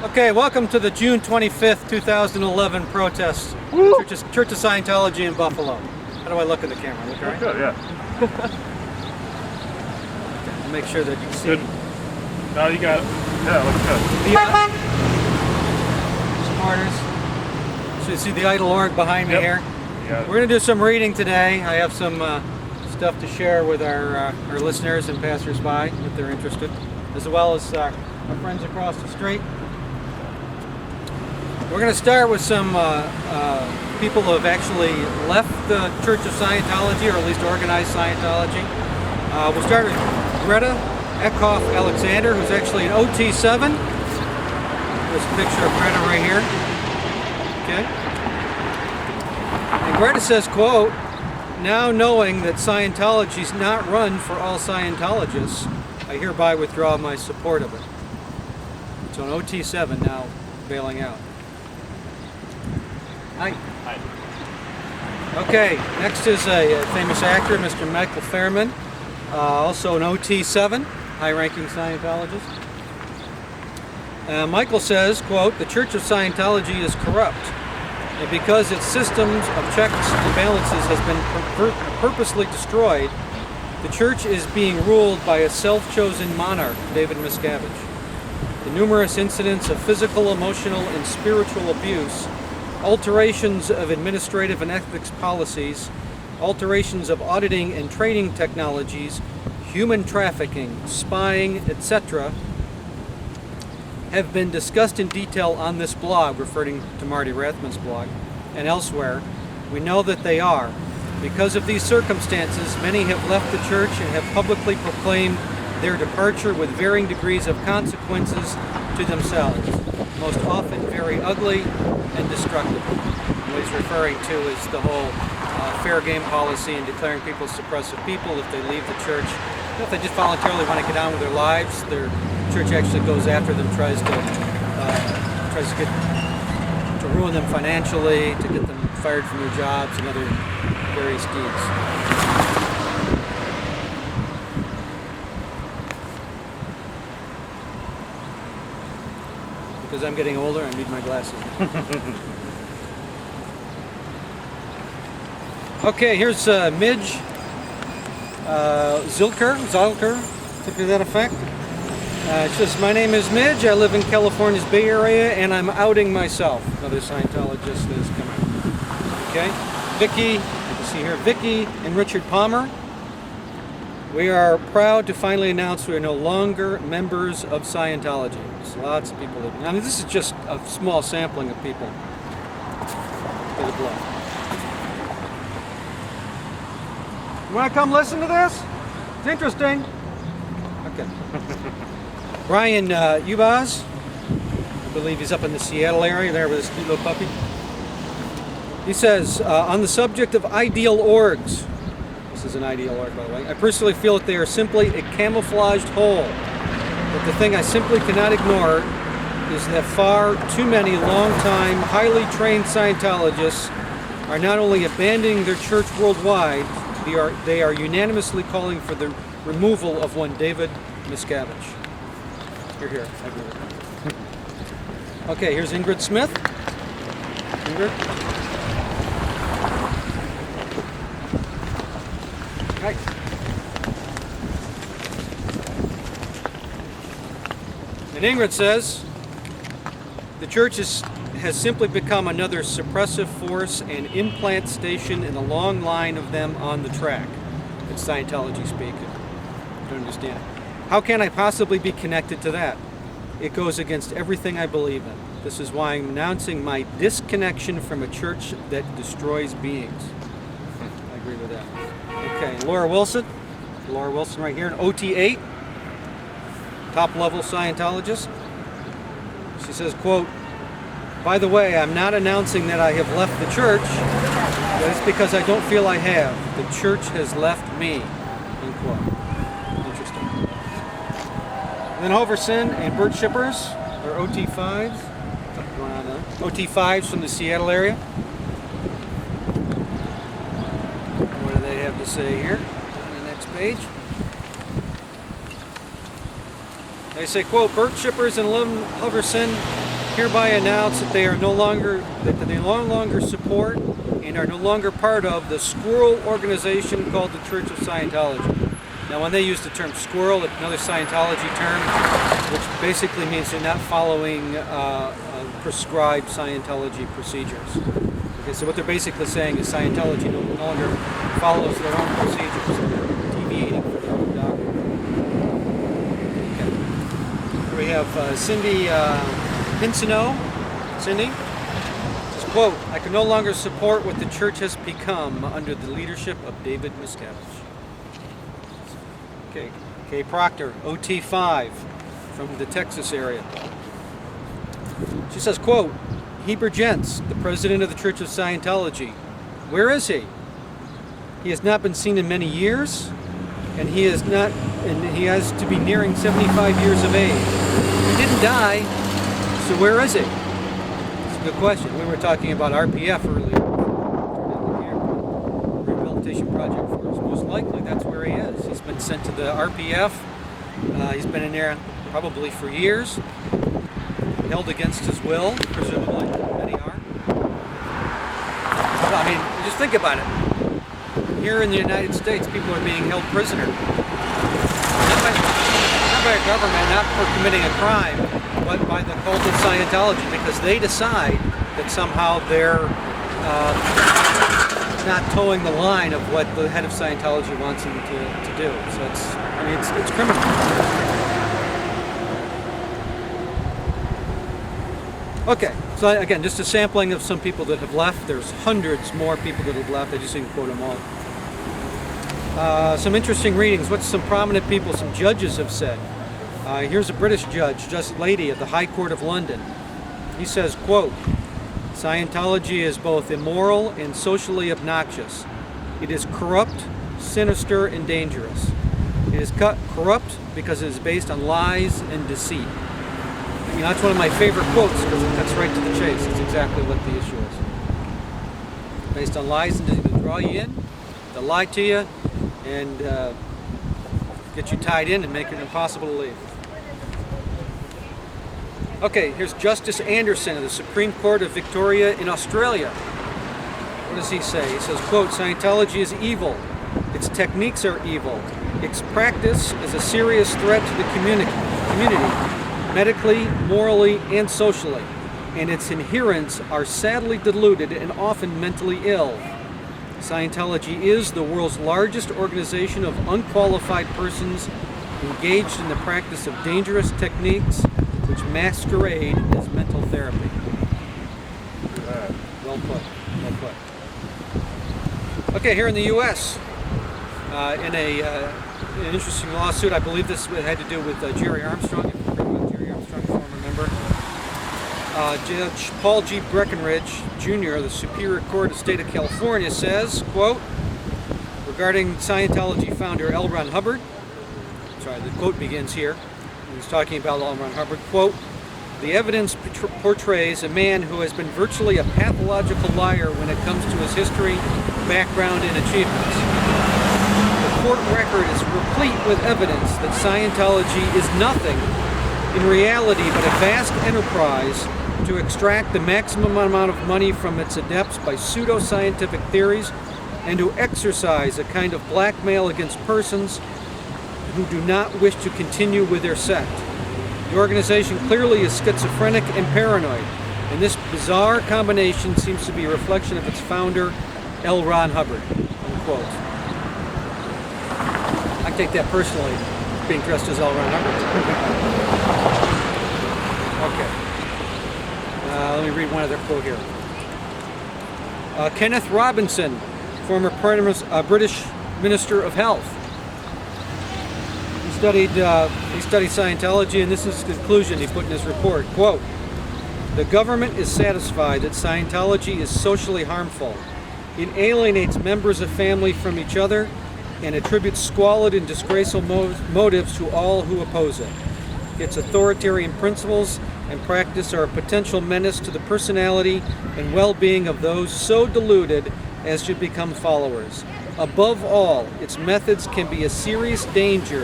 Okay, welcome to the June 25th, 2011 protest. Church of Scientology in Buffalo. How do I look in the camera? Look all right? Good, yeah. I'll make sure that you can see. Good. No, you got it. Yeah, looks good. Supporters. So you see the idle org behind me here? Yeah. We're going to do some reading today. I have some stuff to share with our listeners and passers-by if they're interested, as well as our friends across the street. We're going to start with some people who have actually left the Church of Scientology, or at least organized Scientology. We'll start with Greta Eckhoff Alexander, who's actually an OT7. There's a picture of Greta right here. Okay. And Greta says, quote, "Now knowing that Scientology is not run for all Scientologists, I hereby withdraw my support of it." So an OT7 now bailing out. Hi. Hi. Okay, next is a famous actor, Mr. Michael Fairman, also an OT7, high-ranking Scientologist. Michael says, quote, "The Church of Scientology is corrupt, and because its systems of checks and balances has been purposely destroyed, the Church is being ruled by a self-chosen monarch, David Miscavige. The numerous incidents of physical, emotional, and spiritual abuse, alterations of administrative and ethics policies, alterations of auditing and training technologies, human trafficking, spying, etc., have been discussed in detail on this blog," referring to Marty Rathman's blog, "and elsewhere. We know that they are. Because of these circumstances, many have left the Church and have publicly proclaimed their departure with varying degrees of consequences to themselves, most often very ugly and destructive." What he's referring to is the whole fair game policy and declaring people suppressive people if they leave the church. If they just voluntarily want to get on with their lives, their church actually goes after them, tries to ruin them financially, to get them fired from their jobs and other various deeds. Because I'm getting older, I need my glasses. Okay, here's Midge Zilker, something to that effect. It says, "My name is Midge, I live in California's Bay Area, and I'm outing myself." Another Scientologist has come out. Okay, Vicky, you can see here, Vicky and Richard Palmer. "We are proud to finally announce we are no longer members of Scientology." There's lots of people living. I mean, this is just a small sampling of people that have left. You want to come listen to this? It's interesting. Okay. Brian Ubaz, I believe he's up in the Seattle area there with his cute little puppy. He says, on the subject of ideal orgs, this is an ideal org, by the way, "I personally feel that they are simply a camouflaged whole. But the thing I simply cannot ignore is that far too many long-time, highly trained Scientologists are not only abandoning their church worldwide, they are unanimously calling for the removal of one David Miscavige." You're here. Okay, here's Ingrid Smith. Ingrid. Hi. And Ingrid says, "The church has simply become another suppressive force and implant station in a long line of them on the track." It's Scientology speak. I don't understand it. "How can I possibly be connected to that? It goes against everything I believe in. This is why I'm announcing my disconnection from a church that destroys beings." I agree with that. Okay, Laura Wilson. Laura Wilson right here, an OT8, top-level Scientologist. She says, quote, "By the way, I'm not announcing that I have left the church, but it's because I don't feel I have. The church has left me." Unquote. Interesting. And then Hoverson and Bert Shippers, or OT5s. What's going on there? OT5s from the Seattle area. What do they have to say here on the next page? They say, quote, "Bert Shippers and Lynn Hoverson hereby announce that they no longer support and are no longer part of the squirrel organization called the Church of Scientology. Now, when they use the term squirrel, another Scientology term, which basically means they're not following prescribed Scientology procedures. Okay, so what they're basically saying is Scientology no longer follows their own procedures. They're deviating from their own doctrine. Okay. Here we have Cindy Pinsino. Cindy says, quote, "I can no longer support what the church has become under the leadership of David Miscavige." Okay, Kay Proctor, OT5, from the Texas area. She says, quote, "Heber Jentz, the president of the Church of Scientology, where is he? He has not been seen in many years, and he has to be nearing 75 years of age. He didn't die, so where is he?" It's a good question. We were talking about RPF earlier. Rehabilitation Project Force. Most likely that's where he is. He's been sent to the RPF. He's been in there probably for years. Held against his will, presumably. Many are. Well, I mean, just think about it. Here in the United States, people are being held prisoner. Not by a government, not for committing a crime, but by the cult of Scientology, because they decide that somehow they're not towing the line of what the head of Scientology wants them to do. So it's criminal. Okay, so again, just a sampling of some people that have left. There's hundreds more people that have left. I just didn't quote them all. Some interesting readings. What some prominent people, some judges have said. Here's a British judge, Justice Lady of the High Court of London. He says, quote, "Scientology is both immoral and socially obnoxious. It is corrupt, sinister, and dangerous. It is corrupt because it is based on lies and deceit." You know, that's one of my favorite quotes because it cuts right to the chase. It's exactly what the issue is. Based on lies and deceit, to draw you in, to lie to you, and get you tied in and make it impossible to leave. Okay, here's Justice Anderson of the Supreme Court of Victoria in Australia. What does he say? He says, quote, "Scientology is evil. Its techniques are evil. Its practice is a serious threat to the community, medically, morally, and socially, and its adherents are sadly deluded and often mentally ill. Scientology is the world's largest organization of unqualified persons engaged in the practice of dangerous techniques which masquerade as mental therapy." Well put, well put. Okay, here in the U.S., in an interesting lawsuit, I believe this had to do with Jerry Armstrong, Jerry Armstrong, former member. Judge Paul G. Breckenridge, Jr. of the Superior Court of the State of California says, quote, regarding Scientology founder L. Ron Hubbard, the quote begins here. He's talking about L. Ron Hubbard, quote, "The evidence portrays a man who has been virtually a pathological liar when it comes to his history, background, and achievements. The court record is replete with evidence that Scientology is nothing in reality but a vast enterprise to extract the maximum amount of money from its adepts by pseudo-scientific theories and to exercise a kind of blackmail against persons who do not wish to continue with their sect. The organization clearly is schizophrenic and paranoid, and this bizarre combination seems to be a reflection of its founder, L. Ron Hubbard," unquote. I take that personally, being dressed as L. Ron Hubbard. Okay. Let me read one other quote here. Kenneth Robinson, former British Minister of Health. He studied Scientology, and this is the conclusion he put in his report. Quote, "The government is satisfied that Scientology is socially harmful. It alienates members of family from each other and attributes squalid and disgraceful motives to all who oppose it. Its authoritarian principles and practice are a potential menace to the personality and well-being of those so deluded as to become followers. Above all, its methods can be a serious danger